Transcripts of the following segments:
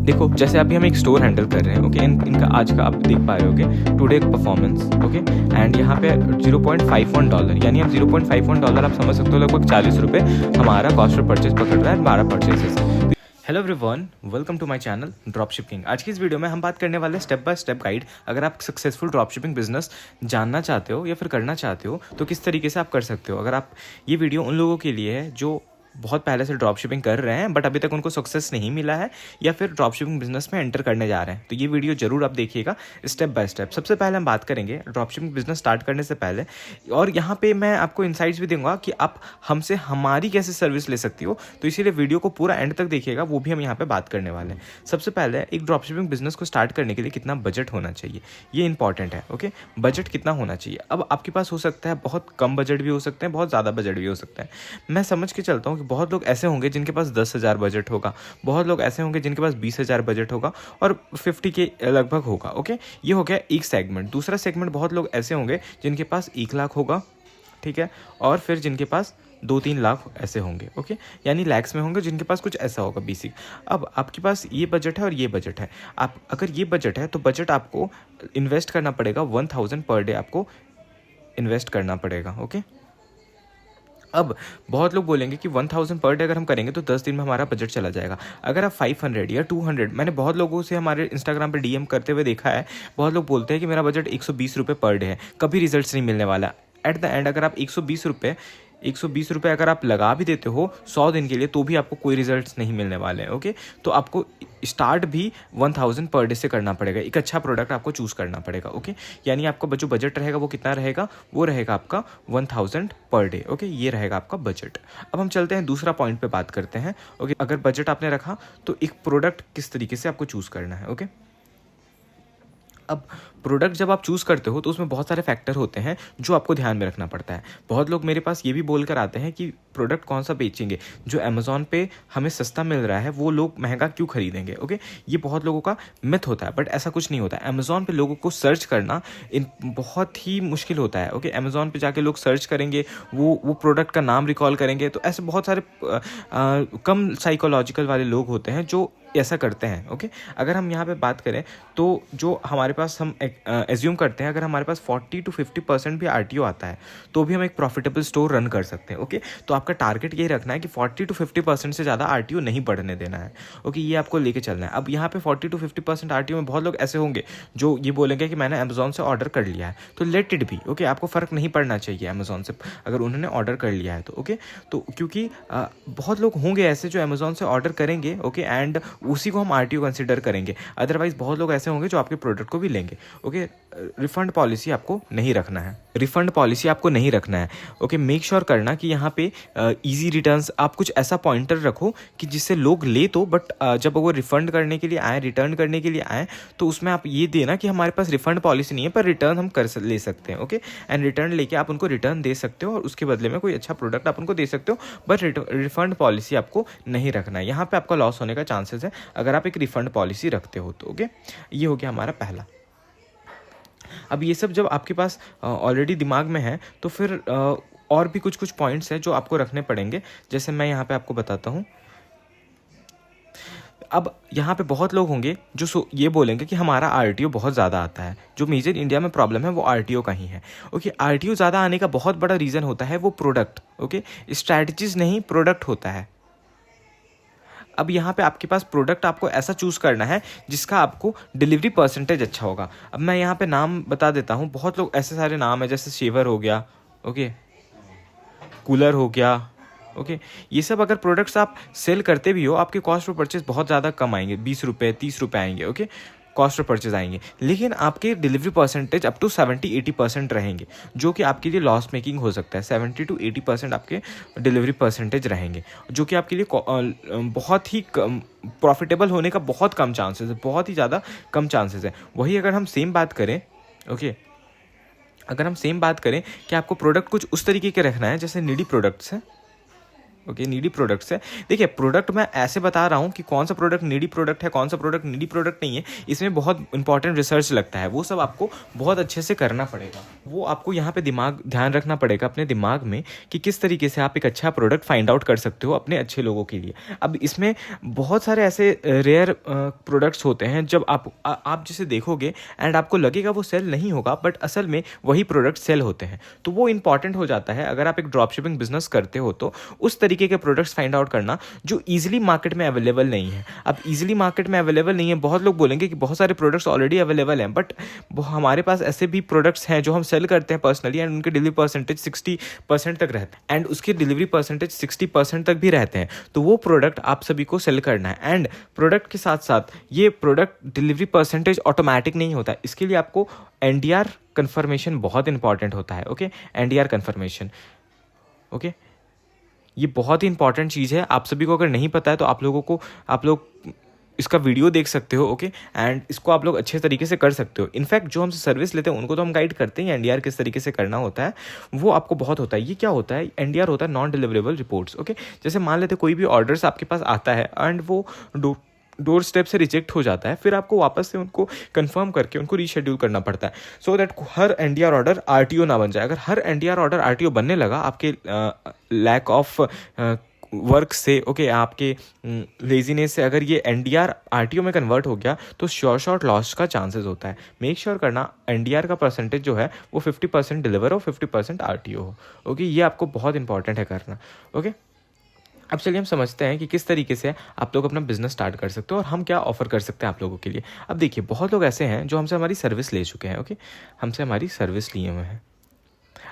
देखो जैसे अभी हम एक स्टोर हैंडल कर रहे हैं, ओके, इनका आज का आप देख पा रहे होगे टुडे परफॉर्मेंस, ओके, एंड यहाँ पे $0.51 यानी आप $0.51 आप समझ सकते हो लगभग 40 रुपये हमारा कॉस्ट ऑफ परचेज पकड़ रहा है 12 purchases. Hello everyone, welcome to my channel drop shipping. आज की इस वीडियो में हम बात करने वाले स्टेप बाय स्टेप गाइड। अगर आप सक्सेसफुल ड्रॉप शिपिंग बिजनेस जानना चाहते हो या फिर करना चाहते हो तो किस तरीके से आप कर सकते हो। अगर आप ये वीडियो उन लोगों के लिए है जो बहुत पहले से ड्रॉप शिपिंग कर रहे हैं बट अभी तक उनको सक्सेस नहीं मिला है या फिर ड्रॉप शिपिंग बिजनेस में एंटर करने जा रहे हैं, तो ये वीडियो जरूर आप देखिएगा स्टेप बाय स्टेप। सबसे पहले हम बात करेंगे ड्रॉप शिपिंग बिजनेस स्टार्ट करने से पहले, और यहाँ पे मैं आपको इनसाइट्स भी दूंगा कि आप हमसे हमारी कैसे सर्विस ले सकती हो, तो इसीलिए वीडियो को पूरा एंड तक देखिएगा, वो भी हम यहाँ पे बात करने वाले हैं। सबसे पहले एक ड्रॉप शिपिंग बिजनेस को स्टार्ट करने के लिए कितना बजट होना चाहिए, ये इंपॉर्टेंट है। ओके, बजट कितना होना चाहिए। अब आपके पास हो सकता है बहुत कम बजट भी हो सकते हैं, बहुत ज़्यादा बजट भी हो सकता है। मैं समझ के चलता हूँ कि बहुत लोग ऐसे होंगे जिनके पास 10,000 बजट होगा, बहुत लोग ऐसे होंगे जिनके पास 20,000 बजट होगा और 50 के लगभग होगा। ओके, ये हो गया एक सेगमेंट। दूसरा सेगमेंट बहुत लोग ऐसे होंगे जिनके पास 1 लाख होगा, ठीक है, और फिर जिनके पास 2-3 लाख ऐसे होंगे। ओके, यानी लैक्स में होंगे जिनके पास कुछ ऐसा होगा बेसिक। अब आपके पास ये बजट है और ये बजट है। आप अगर ये बजट है तो बजट आपको इन्वेस्ट करना पड़ेगा 1,000 पर डे, आपको इन्वेस्ट करना पड़ेगा। ओके, अब बहुत लोग बोलेंगे कि 1,000 पर डे अगर हम करेंगे तो 10 दिन में हमारा बजट चला जाएगा। अगर आप 500 या 200, मैंने बहुत लोगों से हमारे इंस्टाग्राम पे डीएम करते हुए देखा है, बहुत लोग बोलते हैं कि मेरा बजट 120 रुपये पर डे है, कभी रिजल्ट्स नहीं मिलने वाला। एट द एंड अगर आप 120 रुपये अगर आप लगा भी देते हो 100 दिन के लिए तो भी आपको कोई रिजल्ट्स नहीं मिलने वाले हैं। ओके, तो आपको स्टार्ट भी 1,000 पर डे से करना पड़ेगा। एक अच्छा प्रोडक्ट आपको चूज़ करना पड़ेगा। ओके, यानी आपका जो बजट रहेगा वो कितना रहेगा, वो रहेगा आपका 1,000 पर डे। ओके, ये रहेगा आपका बजट। अब हम चलते हैं दूसरा पॉइंट पे बात करते हैं। ओके, अगर बजट आपने रखा तो एक प्रोडक्ट किस तरीके से आपको चूज़ करना है। ओके, अब प्रोडक्ट जब आप चूज़ करते हो तो उसमें बहुत सारे फैक्टर होते हैं जो आपको ध्यान में रखना पड़ता है। बहुत लोग मेरे पास ये भी बोल कर आते हैं कि प्रोडक्ट कौन सा बेचेंगे, जो अमेज़ॉन पे हमें सस्ता मिल रहा है वो लोग महंगा क्यों खरीदेंगे। ओके, ये बहुत लोगों का मिथ होता है, बट ऐसा कुछ नहीं होता है। अमेज़ॉन पे लोगों को सर्च करना बहुत ही मुश्किल होता है। ओके, अमेज़ॉन पे जाके लोग सर्च करेंगे, वो प्रोडक्ट का नाम रिकॉल करेंगे, तो ऐसे बहुत सारे कम साइकोलॉजिकल वाले लोग होते हैं जो ऐसा करते हैं। ओके, अगर हम यहाँ पे बात करें तो जो हमारे पास हम एज्यूम करते हैं, अगर हमारे पास 40 to 50% भी आरटीओ आता है तो भी हम एक प्रॉफिटेबल स्टोर रन कर सकते हैं। ओके, तो आपका टारगेट यही रखना है कि 40 to 50% से ज़्यादा आरटीओ नहीं बढ़ने देना है। ओके, ये आपको लेके चलना है। अब यहाँ पे 40 to 50% आरटीओ में बहुत लोग ऐसे होंगे जो ये बोलेंगे कि मैंने अमेज़ॉन से ऑर्डर कर लिया है, तो लेट इट भी। ओके, आपको फ़र्क नहीं पड़ना चाहिए अमेज़ॉन से अगर उन्होंने ऑर्डर कर लिया है तो। ओके, तो क्योंकि बहुत लोग होंगे ऐसे जो अमेज़ॉन से ऑर्डर करेंगे, ओके, एंड उसी को हम आरटीओ कंसीडर करेंगे। अदरवाइज बहुत लोग ऐसे होंगे जो आपके प्रोडक्ट को भी लेंगे। ओके, रिफंड पॉलिसी आपको नहीं रखना है, रिफंड पॉलिसी आपको नहीं रखना है। ओके, मेक श्योर करना कि यहाँ पे इजी रिटर्न्स, आप कुछ ऐसा पॉइंटर रखो कि जिससे लोग ले तो, बट जब वो रिफंड करने के लिए आए, रिटर्न करने के लिए आए, तो उसमें आप ये देना कि हमारे पास रिफंड पॉलिसी नहीं है पर रिटर्न हम ले सकते हैं। ओके, एंड रिटर्न लेके आप उनको रिटर्न दे सकते हो और उसके बदले में कोई अच्छा प्रोडक्ट आप उनको दे सकते हो, बट रिफंड पॉलिसी आपको नहीं रखना है। यहाँ पे आपका लॉस होने का चांसेस है अगर आप एक रिफंड पॉलिसी रखते हो तो। ओके, ये हो गया हमारा पहला। अब ये सब जब आपके पास ऑलरेडी दिमाग में है तो फिर और भी कुछ पॉइंट्स हैं जो आपको रखने पड़ेंगे, जैसे मैं यहाँ पे आपको बताता हूँ। अब यहाँ पे बहुत लोग होंगे जो ये बोलेंगे कि हमारा आरटीओ बहुत ज़्यादा आता है। जो मेजर इंडिया में प्रॉब्लम है वो आरटीओ का ही है। ओके, आरटीओ ज़्यादा आने का बहुत बड़ा रीज़न होता है वो प्रोडक्ट। ओके, स्ट्रैटेजीज नहीं, प्रोडक्ट होता है। अब यहाँ पे आपके पास प्रोडक्ट आपको ऐसा चूज़ करना है जिसका आपको डिलीवरी परसेंटेज अच्छा होगा। अब मैं यहाँ पे नाम बता देता हूँ, बहुत लोग ऐसे सारे नाम है जैसे शेवर हो गया, ओके, कूलर हो गया। ओके, ये सब अगर प्रोडक्ट्स आप सेल करते भी हो आपके कॉस्ट ऑफ परचेज बहुत ज़्यादा कम आएंगे, 20 रुपये 30 रुपये आएंगे। ओके, कॉस्ट ऑफ परचेज आएंगे, लेकिन आपके डिलीवरी परसेंटेज अप टू 70-80% रहेंगे, जो कि आपके लिए लॉस मेकिंग हो सकता है। 70 to 80% आपके डिलीवरी परसेंटेज रहेंगे, जो कि आपके लिए बहुत ही प्रॉफिटेबल होने का बहुत कम चांसेस है, बहुत ही ज़्यादा कम चांसेस है। वही अगर हम सेम बात करें, ओके, अगर हम सेम बात करें कि आपको प्रोडक्ट कुछ उस तरीके के रखना है जैसे नीडी प्रोडक्ट्स हैं, ओके, नीडी प्रोडक्ट्स है। देखिए प्रोडक्ट मैं ऐसे बता रहा हूँ कि कौन सा प्रोडक्ट नीडी प्रोडक्ट है, कौन सा प्रोडक्ट नीडी प्रोडक्ट नहीं है, इसमें बहुत इंपॉर्टेंट रिसर्च लगता है, वो सब आपको बहुत अच्छे से करना पड़ेगा। वो आपको यहाँ पे ध्यान रखना पड़ेगा अपने दिमाग में कि किस तरीके से आप एक अच्छा प्रोडक्ट फाइंड आउट कर सकते हो अपने अच्छे लोगों के लिए। अब इसमें बहुत सारे ऐसे रेयर प्रोडक्ट्स होते हैं जब आप जिसे देखोगे एंड आपको लगेगा वो सेल नहीं होगा, बट असल में वही प्रोडक्ट सेल होते हैं। तो वो इंपॉर्टेंट हो जाता है अगर आप एक ड्रॉप शिपिंग बिजनेस करते हो तो उस तरीके के प्रोडक्ट्स फाइंड आउट करना जो ईजिली मार्केट में अवेलेबल नहीं है। अब ईजिली मार्केट में अवेलेबल नहीं है, बहुत लोग बोलेंगे कि बहुत सारे प्रोडक्ट्स ऑलरेडी अवेलेबल हैं, बट हमारे पास ऐसे भी प्रोडक्ट्स हैं जो हम सेल करते हैं पर्सनली एंड उनके डिलीवरी परसेंटेज 60% तक रहता है एंड उसके डिलीवरी परसेंटेज 60% तक भी रहते हैं। तो वो प्रोडक्ट आप सभी को सेल करना है एंड प्रोडक्ट के साथ साथ ये प्रोडक्ट डिलीवरी परसेंटेज ऑटोमेटिक नहीं होता है। इसके लिए आपको NDR कन्फर्मेशन बहुत इंपॉर्टेंट होता है। ओके, NDR कन्फर्मेशन, ओके, ये बहुत ही इंपॉर्टेंट चीज़ है। आप सभी को अगर नहीं पता है तो आप लोग इसका वीडियो देख सकते हो। ओके, एंड इसको आप लोग अच्छे तरीके से कर सकते हो। इनफैक्ट जो हमसे सर्विस लेते हैं उनको तो हम गाइड करते हैं NDR किस तरीके से करना होता है, वो आपको बहुत होता है। ये क्या होता है, NDR होता है नॉन डिलीवरेबल रिपोर्ट्स। ओके, जैसे मान लेते कोई भी ऑर्डर्स आपके पास आता है एंड वो डोर स्टेप से रिजेक्ट हो जाता है, फिर आपको वापस से उनको कंफर्म करके उनको रीशेड्यूल करना पड़ता है so that her NDR order RTO ना बन जाए। अगर हर NDR ऑर्डर RTO बनने लगा आपके लैक ऑफ वर्क से, ओके, आपके लेजीनेस से, अगर ये NDR RTO में कन्वर्ट हो गया तो शॉर्ट लॉस का चांसेस होता है। मेक श्योर करना NDR का परसेंटेज जो है वो 50% डिलीवर हो, 50% RTO हो। ओके, ये आपको बहुत इंपॉर्टेंट है करना। ओके, अब चलिए हम समझते हैं कि किस तरीके से आप लोग अपना बिजनेस स्टार्ट कर सकते हो और हम क्या ऑफर कर सकते हैं आप लोगों के लिए। अब देखिए बहुत लोग ऐसे हैं जो हमसे हमारी सर्विस ले चुके हैं। ओके, हमसे हमारी सर्विस लिए हुए हैं।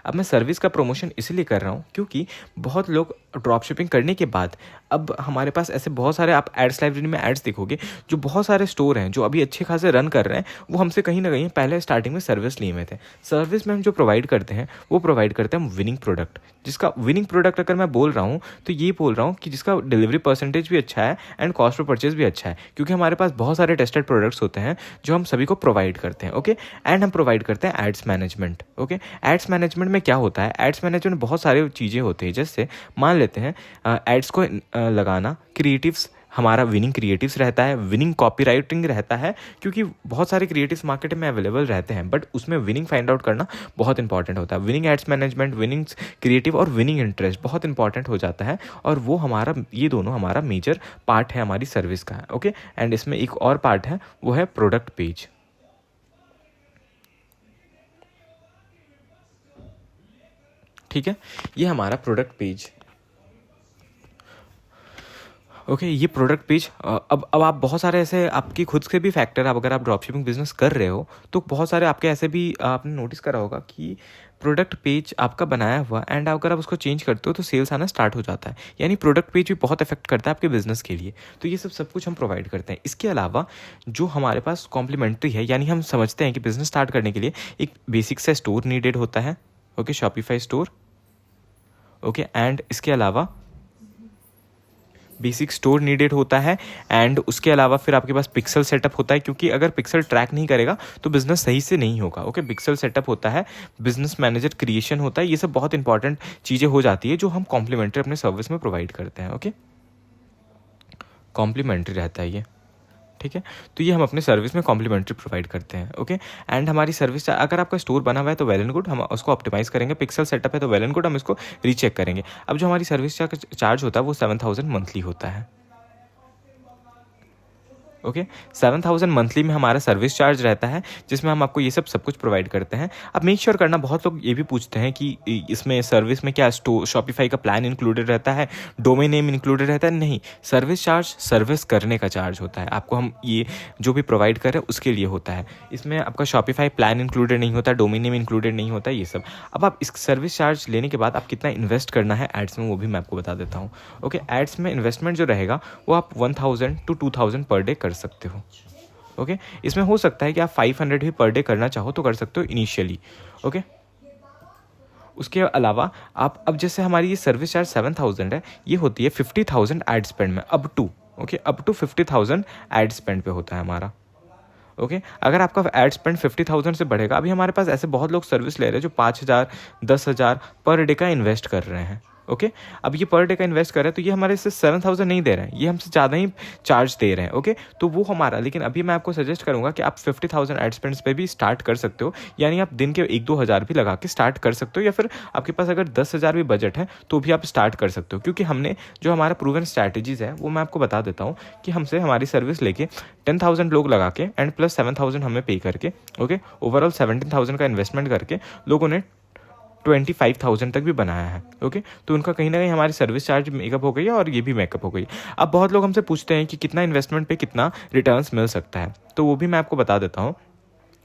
अब मैं सर्विस का प्रमोशन इसलिए कर रहा हूँ क्योंकि बहुत लोग ड्रॉप शिपिंग करने के बाद अब हमारे पास ऐसे बहुत सारे, आप एड्स लाइब्रेरी में एड्स देखोगे, जो बहुत सारे स्टोर हैं जो अभी अच्छे खासे रन कर रहे हैं, वो हमसे कहीं ना कहीं पहले स्टार्टिंग में सर्विस लिए हुए थे। सर्विस में हम जो प्रोवाइड करते हैं वो प्रोवाइड करते हैं हम विनिंग प्रोडक्ट। जिसका विनिंग प्रोडक्ट अगर मैं बोल रहा हूँ तो ये बोल रहा हूँ कि जिसका डिलीवरी परसेंटेज भी अच्छा है एंड कॉस्ट ऑफ परचेज भी अच्छा है, क्योंकि हमारे पास बहुत सारे टेस्टेड प्रोडक्ट्स होते हैं जो हम सभी को प्रोवाइड करते हैं। ओके, एंड हम प्रोवाइड करते हैं ads management. Okay, ads management में क्या होता है, एड्स मैनेजमेंट में बहुत सारी चीज़ें होती हैं। जैसे मान लेते हैं एड्स को लगाना, क्रिएटिव्स, हमारा विनिंग क्रिएटिव्स रहता है, विनिंग कॉपीराइटिंग रहता है, क्योंकि बहुत सारे क्रिएटिव्स मार्केट में अवेलेबल रहते हैं, बट उसमें विनिंग फाइंड आउट करना बहुत इंपॉर्टेंट होता है। Winning ads management, winning creative और विनिंग इंटरेस्ट बहुत इंपॉर्टेंट हो जाता है, और वो हमारा, ये दोनों हमारा मेजर पार्ट है हमारी सर्विस का। ओके, एंड इसमें एक और पार्ट है, वो है प्रोडक्ट पेज। ठीक है, ये हमारा प्रोडक्ट पेज। ओके, ये प्रोडक्ट पेज। अब आप बहुत सारे ऐसे आपकी खुद से भी फैक्टर, अगर आप ड्रॉप शिपिंग बिजनेस कर रहे हो तो बहुत सारे आपके ऐसे भी आपने नोटिस करा होगा कि प्रोडक्ट पेज आपका बनाया हुआ एंड अगर आप उसको चेंज करते हो तो सेल्स आना स्टार्ट हो जाता है। यानी प्रोडक्ट पेज भी बहुत इफेक्ट करता है आपके बिजनेस के लिए। तो ये सब कुछ हम प्रोवाइड करते हैं। इसके अलावा जो हमारे पास कॉम्प्लीमेंट्री है, यानी हम समझते हैं कि बिजनेस स्टार्ट करने के लिए एक बेसिक सा स्टोर नीडेड होता है। Okay, Shopify store. Okay, and इसके अलावा बेसिक स्टोर नीडेड होता है, एंड उसके अलावा फिर आपके पास पिक्सल सेटअप होता है, क्योंकि अगर पिक्सल ट्रैक नहीं करेगा तो बिजनेस सही से नहीं होगा। ओके, पिक्सल सेटअप होता है, बिजनेस मैनेजर क्रिएशन होता है, ये सब बहुत इंपॉर्टेंट चीज़ें हो जाती है जो हम कॉम्प्लीमेंट्री अपने सर्विस में प्रोवाइड करते हैं। ओके, कॉम्प्लीमेंट्री रहता है ये। ठीक है, तो ये हम अपने सर्विस में कॉम्प्लीमेंट्री प्रोवाइड करते हैं। ओके, एंड हमारी सर्विस, अगर आपका स्टोर बना हुआ है तो वेल एंड गुड, हम उसको ऑप्टिमाइज करेंगे। पिक्सल सेटअप है तो वेल एंड गुड, हम इसको रीचेक करेंगे। अब जो हमारी सर्विस चार्ज होता है वो 7,000 मंथली होता है। ओके, 7,000 मंथली में हमारा सर्विस चार्ज रहता है, जिसमें हम आपको ये सब कुछ प्रोवाइड करते हैं। अब मेक श्योर करना, बहुत लोग ये भी पूछते हैं कि इसमें सर्विस में क्या शॉपिफाई का प्लान इंक्लूडेड रहता है, डोमेन नेम इंक्लूडेड रहता है? नहीं, सर्विस चार्ज सर्विस करने का चार्ज होता है। आपको हम ये जो भी प्रोवाइड कर रहे हैं उसके लिए होता है। इसमें आपका शॉपिफाई प्लान इंक्लूडेड नहीं होता, डोमेन नेम इंक्लूडेड नहीं होता, ये सब। अब आप इस सर्विस चार्ज लेने के बाद आप कितना इन्वेस्ट करना है एड्स में, वो भी मैं आपको बता देता हूँ। ओके, एड्स में इन्वेस्टमेंट जो रहेगा वो आप 1,000 to 2,000 पर डे कर सकते हो। ओके, इसमें हो सकता है कि आप 500 भी पर डे करना चाहो तो कर सकते हो इनिशियली। ओके, उसके अलावा आप, अब जैसे हमारी ये सर्विस चार्ज 7,000 है, ये होती है 50,000 एड स्पेंड में, अप टू 50,000 एड स्पेंड पे होता है हमारा। ओके, अगर आपका एड स्पेंड 50,000 से बढ़ेगा, अभी हमारे पास ऐसे बहुत लोग सर्विस ले रहे हैं जो 5,000 10,000 पर डे का इन्वेस्ट कर रहे हैं। ओके। अब ये पर डे का इन्वेस्ट कर रहे हैं तो ये हमारे से 7,000 नहीं दे रहे हैं, ये हमसे ज़्यादा ही चार्ज दे रहे हैं। ओके, तो वो हमारा, लेकिन अभी मैं आपको सजेस्ट करूँगा कि आप 50,000 एड स्पेंड्स पे भी स्टार्ट कर सकते हो, यानी आप दिन के 1-2 हज़ार भी लगा के स्टार्ट कर सकते हो, या फिर आपके पास अगर 10,000 भी बजट है तो भी आप स्टार्ट कर सकते हो। क्योंकि हमने जो हमारा प्रूवन स्ट्रैटेजीज़ है वो मैं आपको बता देता हूँ कि हमसे हमारी सर्विस लेके 10,000 लोग लगा के एंड प्लस 7,000 हमें पे करके, ओके, ओवरऑल 17,000 का इन्वेस्टमेंट करके लोगों ने 25,000 तक भी बनाया है। ओके, तो उनका कहीं ना कहीं हमारी सर्विस चार्ज मेकअप हो गई है और ये भी मेकअप हो गई। अब बहुत लोग हमसे पूछते हैं कि कितना इन्वेस्टमेंट पे कितना रिटर्न्स मिल सकता है, तो वो भी मैं आपको बता देता हूँ।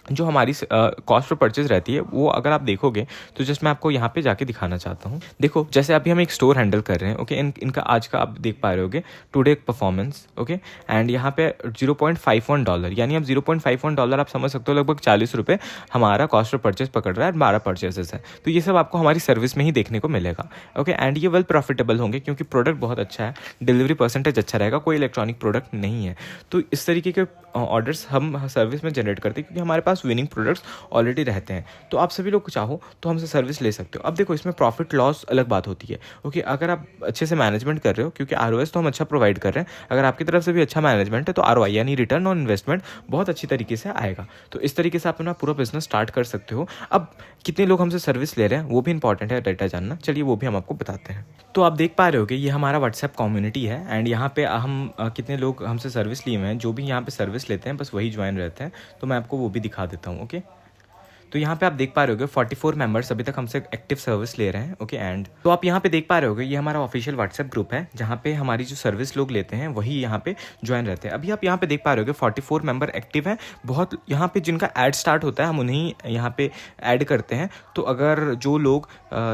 जो हमारी कॉस्ट ऑफ परचेज रहती है वो अगर आप देखोगे तो जस्ट मैं आपको यहाँ पे जाके दिखाना चाहता हूँ। देखो, जैसे अभी हम एक स्टोर हैंडल कर रहे हैं, ओके, इनका आज का आप देख पा रहे होगे टुडे परफॉर्मेंस, ओके, एंड यहाँ पे $0.51, यानी अब $0.51 आप समझ सकते हो, लगभग 40 रुपये हमारा कॉस्ट ऑफ परचेज पकड़ रहा है, 12 परचेजेस है। तो ये सब आपको हमारी सर्विस में ही देखने को मिलेगा। ओके, एंड ये वेल प्रॉफिटेबल होंगे क्योंकि प्रोडक्ट बहुत अच्छा है, डिलीवरी परसेंटेज अच्छा रहेगा, कोई इलेक्ट्रॉनिक प्रोडक्ट नहीं है। तो इस तरीके के ऑर्डर्स हम सर्विस में जनरेट करते हैं क्योंकि हमारे पास विनिंग प्रोडक्ट्स ऑलरेडी रहते हैं। तो आप सभी लोग चाहो तो हमसे सर्विस ले सकते हो। अब देखो, इसमें प्रॉफिट लॉस अलग बात होती है। ओके, अगर आप अच्छे से मैनेजमेंट कर रहे हो, क्योंकि ROS तो हम अच्छा प्रोवाइड कर रहे हैं, अगर आपकी तरफ से भी अच्छा मैनेजमेंट है तो ROI यानी रिटर्न ऑन इन्वेस्टमेंट बहुत अच्छी तरीके से आएगा। तो इस तरीके से आप अपना पूरा बिजनेस स्टार्ट कर सकते हो। अब कितने लोग हमसे सर्विस ले रहे हैं वो भी इंपॉर्टेंट है डेटा जानना, चलिए वो भी हम आपको बताते हैं। तो आप देख पा रहे हो कि ये हमारा व्हाट्सएप कम्युनिटी है एंड यहाँ पे हम कितने लोग हमसे सर्विस लिए हुए हैं, जो भी यहाँ पे सर्विस लेते हैं बस वही ज्वाइन रहते हैं। तो मैं आपको वो भी दिखा देता हूँ। ओके, तो यहाँ पे आप देख पा रहे होगे 44 मेंबर्स अभी तक हमसे एक्टिव सर्विस ले रहे हैं। ओके, एंड तो आप यहाँ पे देख पा रहे होगे ये हमारा ऑफिशियल व्हाट्सएप ग्रुप है जहाँ पे हमारी जो सर्विस लोग लेते हैं वही यहाँ पे ज्वाइन रहते हैं। अभी आप यहाँ पे देख पा रहे होगे 44 मेंबर एक्टिव हैं। बहुत यहाँ पे जिनका ऐड स्टार्ट होता है हम उन्हीं यहाँ पे ऐड करते हैं। तो अगर जो लोग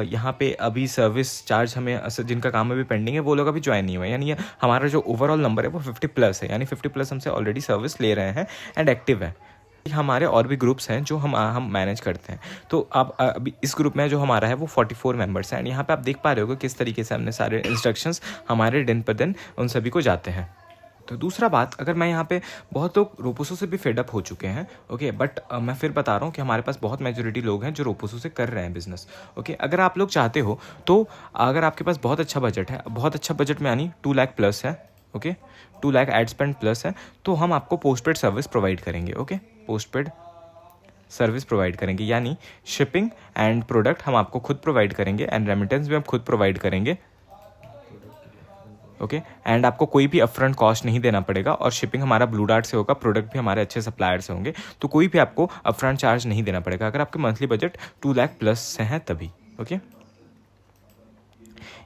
यहाँ पे अभी सर्विस चार्ज हमें जिनका काम अभी पेंडिंग है वो लोग अभी ज्वाइन नहीं हुए, यानी हमारा जो ओवरऑल नंबर है वो 50+ है, यानी 50+ हमसे ऑलरेडी सर्विस ले रहे हैं एंड एक्टिव है। हमारे और भी ग्रुप्स हैं जो हम मैनेज करते हैं। तो आप अभी इस ग्रुप में जो हमारा है वो 44 मेंबर्स हैं एंड यहाँ पे आप देख पा रहे होगे किस तरीके से हमने सारे इंस्ट्रक्शंस हमारे दिन पर दिन उन सभी को जाते हैं। तो दूसरा बात, अगर मैं यहाँ पे बहुत लोग रोपोसो से भी फेडअप हो चुके हैं। ओके, बट मैं फिर बता रहा हूँ कि हमारे पास बहुत मेजोरिटी लोग हैं जो रोपोसो से कर रहे हैं बिजनेस। ओके, अगर आप लोग चाहते हो तो अगर आपके पास बहुत अच्छा बजट है, बहुत अच्छा बजट में यानी 2 लाख प्लस है, okay, 2 lakh ad spend plus है, तो हम आपको पोस्टपेड सर्विस प्रोवाइड करेंगे। ओके, पोस्टपेड सर्विस प्रोवाइड करेंगे, यानी शिपिंग एंड प्रोडक्ट हम आपको खुद प्रोवाइड करेंगे एंड रेमिटेंस भी हम खुद प्रोवाइड करेंगे। ओके, एंड आपको कोई भी अपफ्रंट कॉस्ट नहीं देना पड़ेगा और शिपिंग हमारा ब्लू डार्ट से होगा, प्रोडक्ट भी हमारे अच्छे सप्लायर से होंगे, तो कोई भी आपको अपफ्रंट चार्ज नहीं देना पड़ेगा अगर आपके मंथली बजट 2 लाख प्लस से हैं तभी। ओके,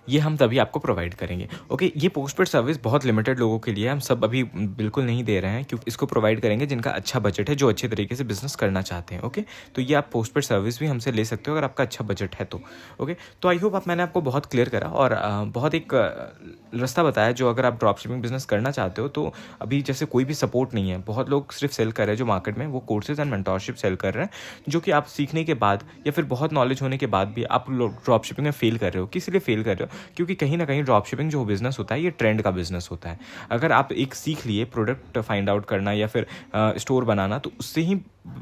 ये हम तभी आपको प्रोवाइड करेंगे। ओके, ये पोस्टपेड सर्विस बहुत लिमिटेड लोगों के लिए, हम सब अभी बिल्कुल नहीं दे रहे हैं क्योंकि इसको प्रोवाइड करेंगे जिनका अच्छा बजट है, जो अच्छे तरीके से बिजनेस करना चाहते हैं। ओके, तो ये आप पोस्टपेड सर्विस भी हमसे ले सकते हो अगर आपका अच्छा बजट है तो। ओके, तो आई होप मैंने आपको बहुत क्लियर करा और बहुत एक रास्ता बताया जो अगर आप ड्रॉप शिपिंग बिजनेस करना चाहते हो तो अभी जैसे कोई भी सपोर्ट नहीं है, बहुत लोग सिर्फ सेल कर रहे हैं जो मार्केट में, वो कोर्सेज एंड मेंटोरशिप सेल कर रहे हैं जो कि आप सीखने के बाद या फिर बहुत नॉलेज होने के बाद भी आप लोग ड्रॉप शिपिंग में फेल कर रहे हो। किस लिए फेल कर रहे हो? क्योंकि कहीं ना कहीं ड्रॉप शिपिंग जो बिजनेस होता है ये ट्रेंड का बिजनेस होता है। अगर आप एक सीख लिए प्रोडक्ट फाइंड आउट करना या फिर स्टोर बनाना, तो उससे ही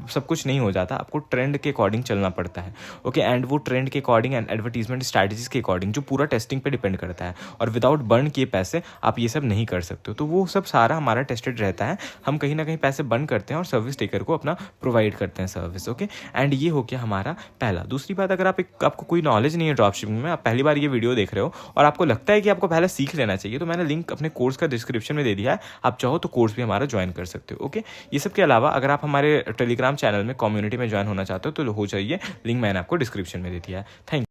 सब कुछ नहीं हो जाता, आपको ट्रेंड के अकॉर्डिंग चलना पड़ता है। ओके, एंड वो ट्रेंड के अकॉर्डिंग एंड एडवर्टीजमेंट स्ट्रैटेजीज के अकॉर्डिंग जो पूरा टेस्टिंग पे डिपेंड करता है, और विदाउट बर्न किए पैसे आप ये सब नहीं कर सकते हो। तो वो सब सारा हमारा टेस्टेड रहता है, हम कहीं ना कहीं पैसे बर्न करते हैं और सर्विस टेकर को अपना प्रोवाइड करते हैं सर्विस। ओके, एंड ये हो गया हमारा पहला। दूसरी बात, अगर आपको कोई नॉलेज नहीं है ड्रॉप शिपिंग में, आप पहली बार ये वीडियो देख रहे हो और आपको लगता है कि आपको पहले सीख लेना चाहिए, तो मैंने लिंक अपने कोर्स का डिस्क्रिप्शन में दे दिया है, आप चाहो तो कोर्स भी हमारा ज्वाइन कर सकते हो। ओके, ये सब के अलावा अगर आप हमारे टेलीग्राम चैनल में कम्युनिटी में ज्वाइन होना चाहते हो तो हो जाइए, लिंक मैंने आपको डिस्क्रिप्शन में दे दिया है। Thank you.